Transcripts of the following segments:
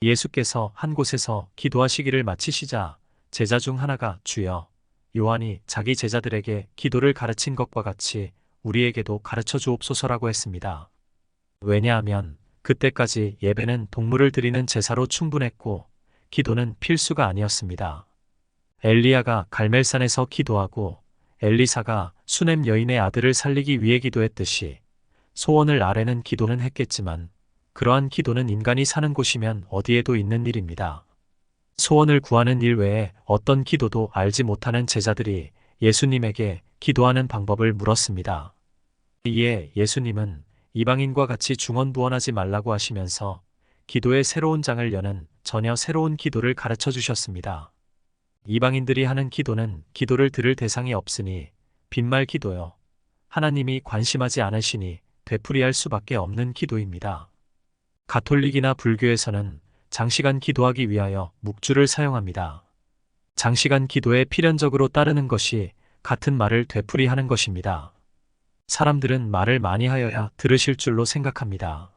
예수께서 한 곳에서 기도하시기를 마치시자 제자 중 하나가 주여, 요한이 자기 제자들에게 기도를 가르친 것과 같이 우리에게도 가르쳐 주옵소서라고 했습니다. 왜냐하면 그때까지 예배는 동물을 드리는 제사로 충분했고 기도는 필수가 아니었습니다. 엘리야가 갈멜산에서 기도하고 엘리사가 수넴 여인의 아들을 살리기 위해 기도했듯이 소원을 아뢰는 기도는 했겠지만 그러한 기도는 인간이 사는 곳이면 어디에도 있는 일입니다. 소원을 구하는 일 외에 어떤 기도도 알지 못하는 제자들이 예수님에게 기도하는 방법을 물었습니다. 이에 예수님은 이방인과 같이 중언부언하지 말라고 하시면서 기도의 새로운 장을 여는 전혀 새로운 기도를 가르쳐 주셨습니다. 이방인들이 하는 기도는 기도를 들을 대상이 없으니 빈말 기도요, 하나님이 관심하지 않으시니 되풀이할 수밖에 없는 기도입니다. 가톨릭이나 불교에서는 장시간 기도하기 위하여 묵주를 사용합니다. 장시간 기도에 필연적으로 따르는 것이 같은 말을 되풀이하는 것입니다. 사람들은 말을 많이 하여야 들으실 줄로 생각합니다.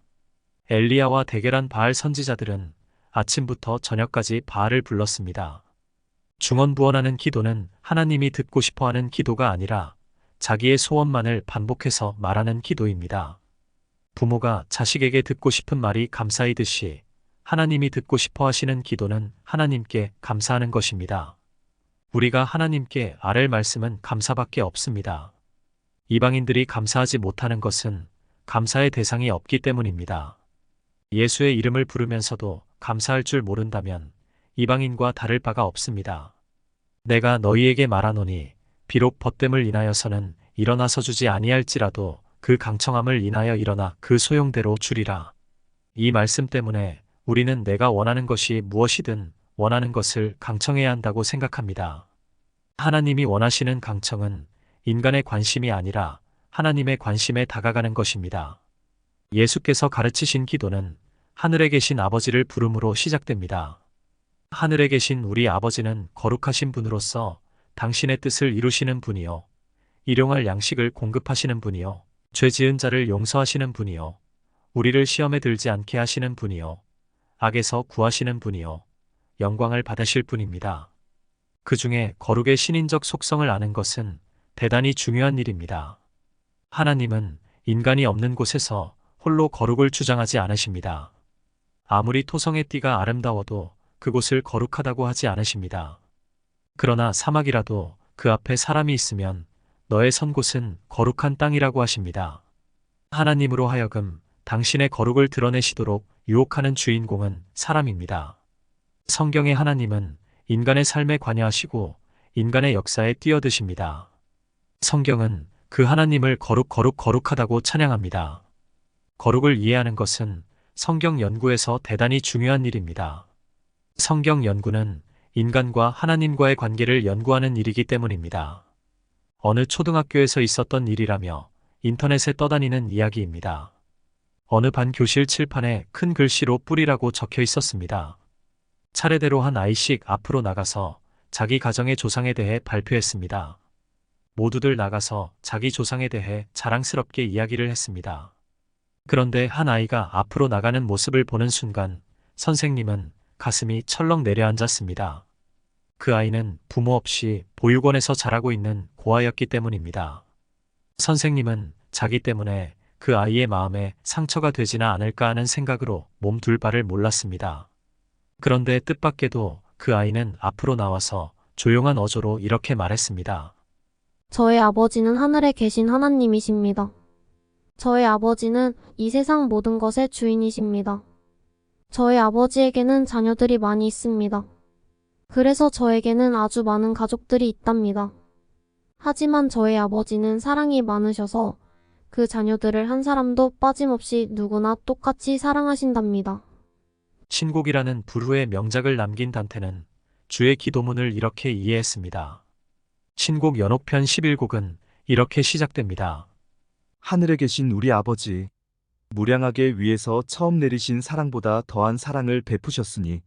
엘리야와 대결한 바알 선지자들은 아침부터 저녁까지 바알을 불렀습니다. 중언부언하는 기도는 하나님이 듣고 싶어하는 기도가 아니라 자기의 소원만을 반복해서 말하는 기도입니다. 부모가 자식에게 듣고 싶은 말이 감사이듯이 하나님이 듣고 싶어 하시는 기도는 하나님께 감사하는 것입니다. 우리가 하나님께 아랠 말씀은 감사밖에 없습니다. 이방인들이 감사하지 못하는 것은 감사의 대상이 없기 때문입니다. 예수의 이름을 부르면서도 감사할 줄 모른다면 이방인과 다를 바가 없습니다. 내가 너희에게 말하노니 비록 벗됨을 인하여서는 일어나서 주지 아니할지라도 그 강청함을 인하여 일어나 그 소용대로 주리라. 이 말씀 때문에 우리는 내가 원하는 것이 무엇이든 원하는 것을 강청해야 한다고 생각합니다. 하나님이 원하시는 강청은 인간의 관심이 아니라 하나님의 관심에 다가가는 것입니다. 예수께서 가르치신 기도는 하늘에 계신 아버지를 부름으로 시작됩니다. 하늘에 계신 우리 아버지는 거룩하신 분으로서 당신의 뜻을 이루시는 분이요, 일용할 양식을 공급하시는 분이요, 죄 지은 자를 용서하시는 분이요, 우리를 시험에 들지 않게 하시는 분이요, 악에서 구하시는 분이요, 영광을 받으실 분입니다. 그 중에 거룩의 신인적 속성을 아는 것은 대단히 중요한 일입니다. 하나님은 인간이 없는 곳에서 홀로 거룩을 주장하지 않으십니다. 아무리 토성의 띠가 아름다워도 그곳을 거룩하다고 하지 않으십니다. 그러나 사막이라도 그 앞에 사람이 있으면 너의 선 곳은 거룩한 땅이라고 하십니다. 하나님으로 하여금 당신의 거룩을 드러내시도록 유혹하는 주인공은 사람입니다. 성경의 하나님은 인간의 삶에 관여하시고 인간의 역사에 뛰어드십니다. 성경은 그 하나님을 거룩하다고 찬양합니다. 거룩을 이해하는 것은 성경 연구에서 대단히 중요한 일입니다. 성경 연구는 인간과 하나님과의 관계를 연구하는 일이기 때문입니다. 어느 초등학교에서 있었던 일이라며 인터넷에 떠다니는 이야기입니다. 어느 반 교실 칠판에 큰 글씨로 뿌리라고 적혀 있었습니다. 차례대로 한 아이씩 앞으로 나가서 자기 가정의 조상에 대해 발표했습니다. 모두들 나가서 자기 조상에 대해 자랑스럽게 이야기를 했습니다. 그런데 한 아이가 앞으로 나가는 모습을 보는 순간 선생님은 가슴이 철렁 내려앉았습니다. 그 아이는 부모 없이 보육원에서 자라고 있는 고아였기 때문입니다. 선생님은 자기 때문에 그 아이의 마음에 상처가 되지나 않을까 하는 생각으로 몸둘 바를 몰랐습니다. 그런데 뜻밖에도 그 아이는 앞으로 나와서 조용한 어조로 이렇게 말했습니다. 저의 아버지는 하늘에 계신 하나님이십니다. 저의 아버지는 이 세상 모든 것의 주인이십니다. 저의 아버지에게는 자녀들이 많이 있습니다. 그래서 저에게는 아주 많은 가족들이 있답니다. 하지만 저의 아버지는 사랑이 많으셔서 그 자녀들을 한 사람도 빠짐없이 누구나 똑같이 사랑하신답니다. 신곡이라는 불후의 명작을 남긴 단테는 주의 기도문을 이렇게 이해했습니다. 신곡 연옥편 11곡은 이렇게 시작됩니다. 하늘에 계신 우리 아버지, 무량하게 위에서 처음 내리신 사랑보다 더한 사랑을 베푸셨으니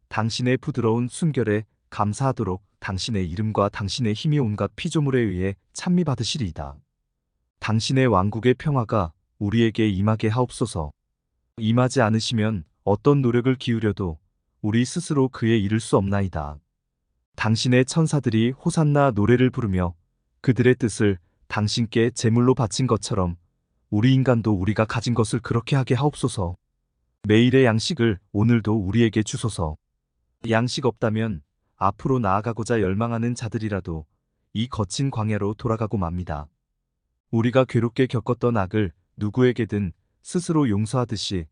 당신의 부드러운 순결에 감사하도록 당신의 이름과 당신의 힘이 온갖 피조물에 의해 찬미 받으시리이다. 당신의 왕국의 평화가 우리에게 임하게 하옵소서. 임하지 않으시면 어떤 노력을 기울여도 우리 스스로 그에 이를 수 없나이다. 당신의 천사들이 호산나 노래를 부르며 그들의 뜻을 당신께 제물로 바친 것처럼 우리 인간도 우리가 가진 것을 그렇게 하게 하옵소서. 매일의 양식을 오늘도 우리에게 주소서. 양식 없다면 앞으로 나아가고자 열망하는 자들이라도 이 거친 광야로 돌아가고 맙니다. 우리가 괴롭게 겪었던 악을 누구에게든 스스로 용서하듯이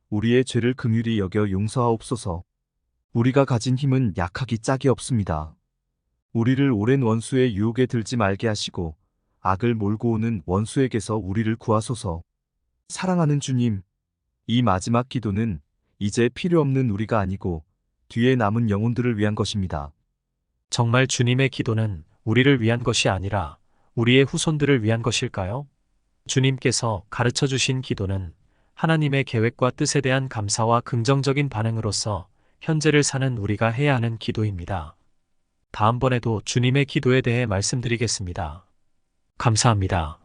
우리의 죄를 긍휼히 여겨 용서하옵소서. 우리가 가진 힘은 약하기 짝이 없습니다. 우리를 오랜 원수의 유혹에 들지 말게 하시고 악을 몰고 오는 원수에게서 우리를 구하소서. 사랑하는 주님, 이 마지막 기도는 이제 필요 없는 우리가 아니고 뒤에 남은 영혼들을 위한 것입니다. 정말 주님의 기도는 우리를 위한 것이 아니라 우리의 후손들을 위한 것일까요? 주님께서 가르쳐 주신 기도는 하나님의 계획과 뜻에 대한 감사와 긍정적인 반응으로서 현재를 사는 우리가 해야 하는 기도입니다. 다음번에도 주님의 기도에 대해 말씀드리겠습니다. 감사합니다.